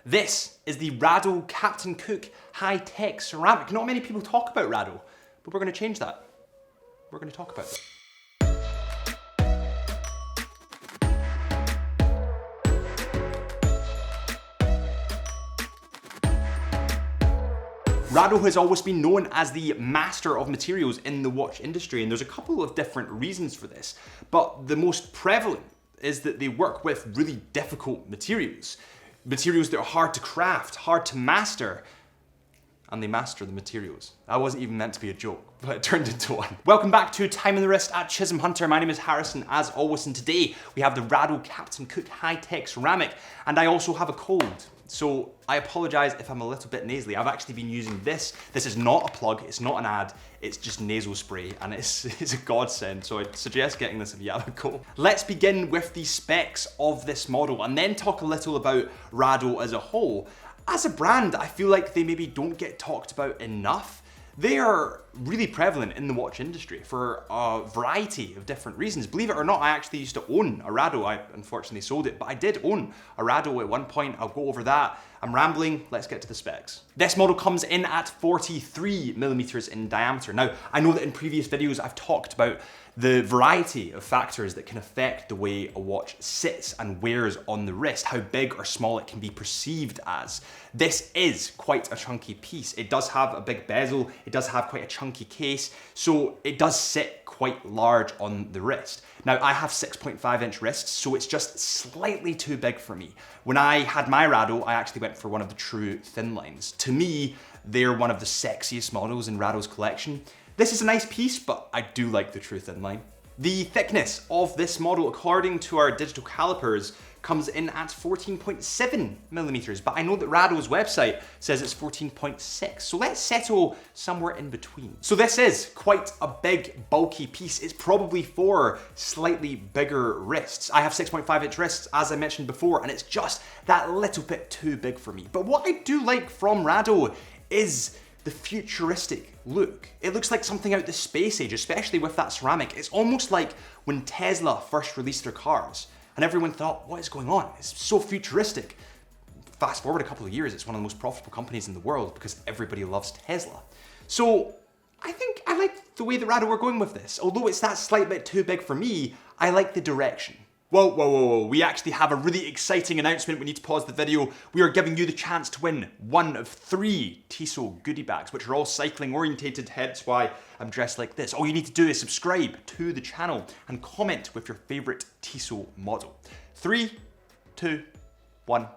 This is the Rado Captain Cook high-tech ceramic. Not many people talk about Rado, but we're going to change that. We're going to talk about it. Rado has always been known as the master of materials in the watch industry, and there's a couple of different reasons for this, but the most prevalent is that they work with really difficult materials. Materials that are hard to craft, hard to master, and they master the materials. That wasn't even meant to be a joke, but it turned into one. Welcome back to Time on the Wrist at Chisholm Hunter. My name is Harrison, as always, and today we have the Rado Captain Cook high-tech ceramic, and I also have a cold. So I apologize if I'm a little bit nasally. I've actually been using this. This is not a plug, it's not an ad, it's just nasal spray, and it's a godsend, so I'd suggest getting this if you have a cold. Let's begin with the specs of this model, and then talk a little about Rado as a whole. As a brand, I feel like they maybe don't get talked about enough. They are really prevalent in the watch industry for a variety of different reasons. Believe it or not, I actually used to own a Rado. I unfortunately sold it, but I did own a Rado at one point. I'll go over that. I'm rambling, let's get to the specs. This model comes in at 43 millimeters in diameter. Now, I know that in previous videos I've talked about the variety of factors that can affect the way a watch sits and wears on the wrist, how big or small it can be perceived as. This is quite a chunky piece. It does have a big bezel, it does have quite a chunky case, so it does sit quite large on the wrist. Now, I have 6.5 inch wrists, so it's just slightly too big for me. When I had my Rado, I actually went for one of the true thin lines. To me, they're one of the sexiest models in Rado's collection. This is a nice piece, but I do like the true thin line. The thickness of this model, according to our digital calipers, comes in at 14.7 millimeters, but I know that Rado's website says it's 14.6, so let's settle somewhere in between. So this is quite a big, bulky piece. It's probably for slightly bigger wrists. I have 6.5 inch wrists, as I mentioned before, and it's just that little bit too big for me. But what I do like from Rado is the futuristic look. It looks like something out the space age, especially with that ceramic. It's almost like when Tesla first released their cars, and everyone thought, what is going on? It's so futuristic. Fast forward a couple of years, it's one of the most profitable companies in the world because everybody loves Tesla. So I think I like the way that Rado are going with this. Although it's that slight bit too big for me, I like the direction. Whoa, we actually have a really exciting announcement. We need to pause the video. We are giving you the chance to win one of 3 Tissot goodie bags, which are all cycling orientated, hence why I'm dressed like this. All you need to do is subscribe to the channel and comment with your favorite Tissot model. 3, 2, 1.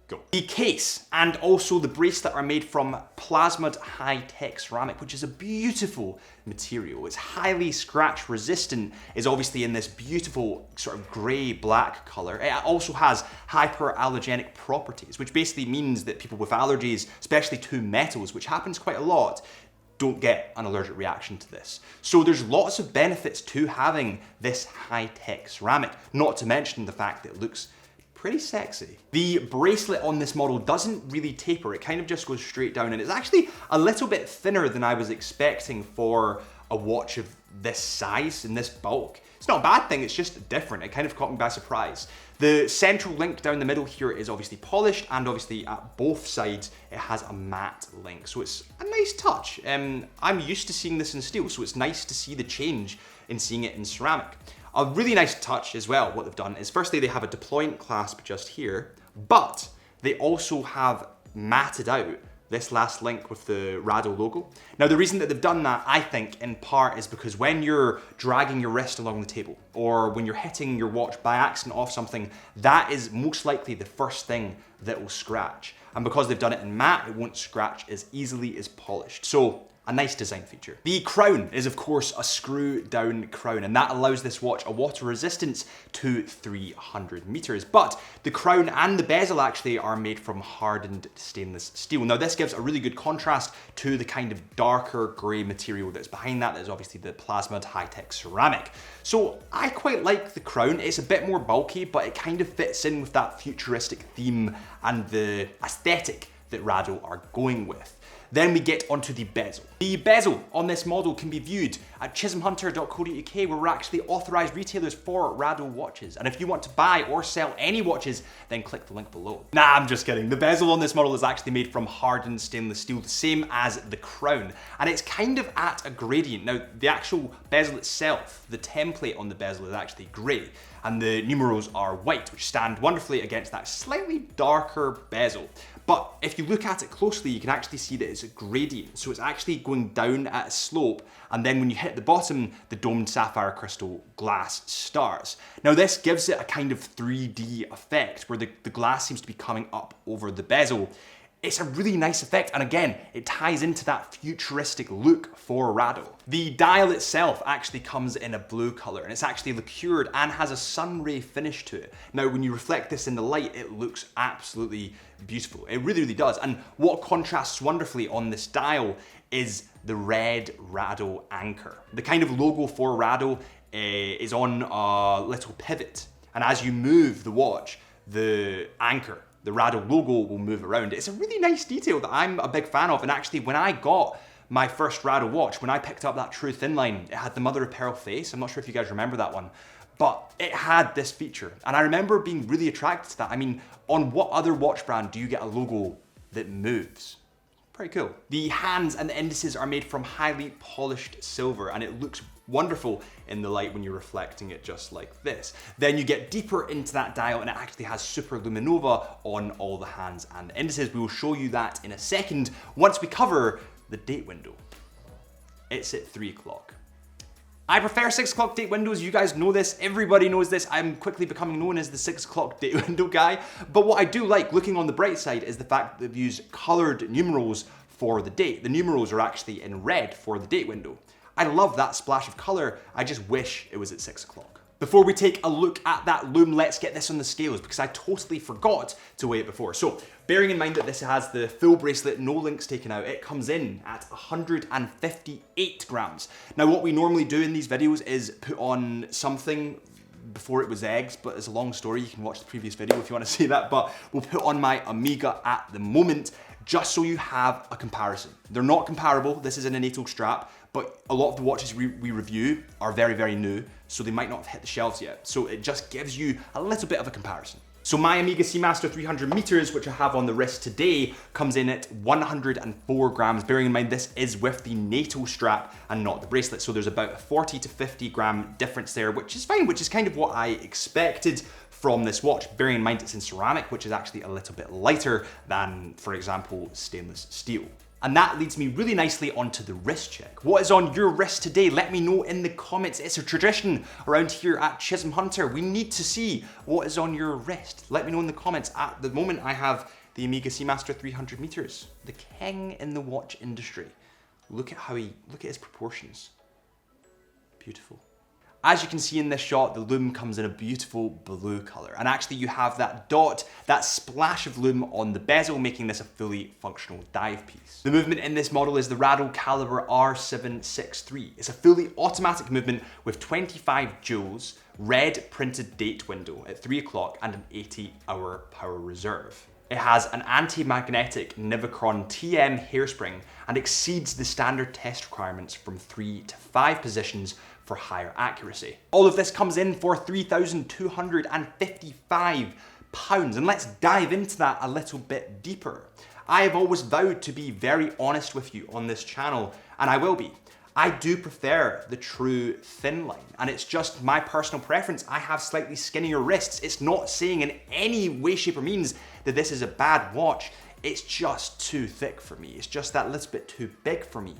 Go. The case and also the bracelet are made from plasmid high-tech ceramic, which is a beautiful material. It's highly scratch resistant, is obviously in this beautiful sort of grey-black color. It also has hyperallergenic properties, which basically means that people with allergies, especially to metals, which happens quite a lot, don't get an allergic reaction to this. So there's lots of benefits to having this high-tech ceramic, not to mention the fact that it looks pretty sexy. The bracelet on this model doesn't really taper, it kind of just goes straight down, and it's actually a little bit thinner than I was expecting for a watch of this size and this bulk. It's not a bad thing, it's just different. It kind of caught me by surprise. The central link down the middle here is obviously polished, and obviously at both sides it has a matte link, so it's a nice touch. I'm used to seeing this in steel, so it's nice to see the change in seeing it in ceramic. A really nice touch as well, what they've done is firstly they have a deployment clasp just here, but they also have matted out this last link with the Rado logo. Now the reason that they've done that, I think, in part is because when you're dragging your wrist along the table, or when you're hitting your watch by accident off something, that is most likely the first thing that will scratch. And because they've done it in matte, it won't scratch as easily as polished. So a nice design feature. The crown is of course a screw down crown, and that allows this watch a water resistance to 300 meters. But the crown and the bezel actually are made from hardened stainless steel. Now this gives a really good contrast to the kind of darker grey material that's behind that. There's obviously the plasmid high-tech ceramic. So I quite like the crown. It's a bit more bulky, but it kind of fits in with that futuristic theme and the aesthetic that Rado are going with. Then we get onto the bezel. The bezel on this model can be viewed at chisholmhunter.co.uk, where we're actually authorized retailers for Rado watches. And if you want to buy or sell any watches, then click the link below. Nah, I'm just kidding. The bezel on this model is actually made from hardened stainless steel, the same as the crown. And it's kind of at a gradient. Now, the actual bezel itself, the template on the bezel is actually gray, and the numerals are white, which stand wonderfully against that slightly darker bezel. But if you look at it closely, you can actually see that it's a gradient. So it's actually going down at a slope, and then when you hit the bottom, the domed sapphire crystal glass starts. Now this gives it a kind of 3D effect, where the glass seems to be coming up over the bezel. It's a really nice effect, and again, it ties into that futuristic look for Rado. The dial itself actually comes in a blue color, and it's actually lacquered and has a sunray finish to it. Now, when you reflect this in the light, it looks absolutely beautiful. It really, really does. And what contrasts wonderfully on this dial is the red Rado anchor. The kind of logo for Rado is on a little pivot, and as you move the watch, the anchor, the Rado logo, will move around. It's a really nice detail that I'm a big fan of, and actually when I got my first Rado watch, when I picked up that true thin line, it had the mother of pearl face. I'm not sure if you guys remember that one, but it had this feature, and I remember being really attracted to that. I mean, on what other watch brand do you get a logo that moves? Pretty cool. The hands and the indices are made from highly polished silver, and it looks wonderful in the light when you're reflecting it just like this. Then you get deeper into that dial, and it actually has super luminova on all the hands and the indices. We will show you that in a second once we cover the date window. It's at 3 o'clock. I prefer 6 o'clock date windows. You guys know this, everybody knows this. I'm quickly becoming known as the 6 o'clock date window guy. But what I do like, looking on the bright side, is the fact that they've used colored numerals for the date. The numerals are actually in red for the date window. I love that splash of color. I just wish it was at 6 o'clock. Before we take a look at that lume, let's get this on the scales, because I totally forgot to weigh it before. So, bearing in mind that this has the full bracelet, no links taken out, it comes in at 158 grams. Now, what we normally do in these videos is put on something. Before it was eggs, but it's a long story. You can watch the previous video if you want to see that, but we'll put on my Omega at the moment, just so you have a comparison. They're not comparable. This is in a NATO strap, but a lot of the watches we review are very, very new, so they might not have hit the shelves yet. So it just gives you a little bit of a comparison. So my Omega Seamaster 300 meters, which I have on the wrist today, comes in at 104 grams. Bearing in mind this is with the NATO strap and not the bracelet, so there's about a 40 to 50 gram difference there, which is fine, which is kind of what I expected from this watch, bearing in mind it's in ceramic, which is actually a little bit lighter than, for example, stainless steel. And that leads me really nicely onto the wrist check. What is on your wrist today? Let me know in the comments. It's a tradition around here at Chisholm Hunter. We need to see what is on your wrist. Let me know in the comments. At the moment, I have the Omega Seamaster 300 meters, the king in the watch industry. Look at his proportions. Beautiful. As you can see in this shot, the lume comes in a beautiful blue color. And actually you have that dot, that splash of lume on the bezel, making this a fully functional dive piece. The movement in this model is the Rado Caliber R763. It's a fully automatic movement with 25 joules, red printed date window at 3 o'clock, and an 80-hour power reserve. It has an anti-magnetic Vacheron TM hairspring and exceeds the standard test requirements from 3 to 5 positions for higher accuracy. All of this comes in for £3,255, and let's dive into that a little bit deeper. I have always vowed to be very honest with you on this channel, and I will be. I do prefer the true thin line, and it's just my personal preference. I have slightly skinnier wrists. It's not saying in any way, shape, or means that this is a bad watch. It's just too thick for me. It's just that little bit too big for me.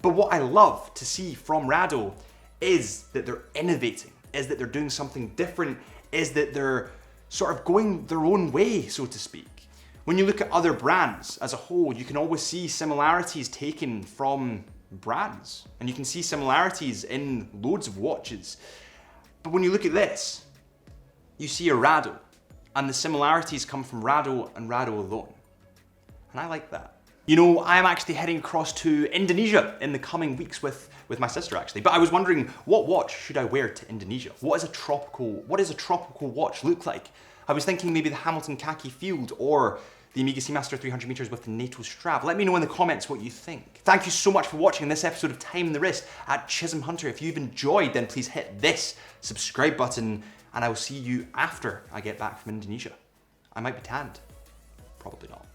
But what I love to see from Rado is that they're innovating, is that they're doing something different, is that they're sort of going their own way, so to speak. When you look at other brands as a whole, you can always see similarities taken from brands, and you can see similarities in loads of watches. But when you look at this, you see a Rado, and the similarities come from Rado and Rado alone. And I like that. You know, I am actually heading across to Indonesia in the coming weeks with my sister actually, but I was wondering, what watch should I wear to Indonesia? What does a tropical watch look like? I was thinking maybe the Hamilton Khaki Field or the Amiga Seamaster 300 meters with the NATO strap. Let me know in the comments what you think. Thank you so much for watching this episode of Time in the Wrist at Chisholm Hunter. If you've enjoyed, then please hit this subscribe button, and I will see you after I get back from Indonesia. I might be tanned. Probably not.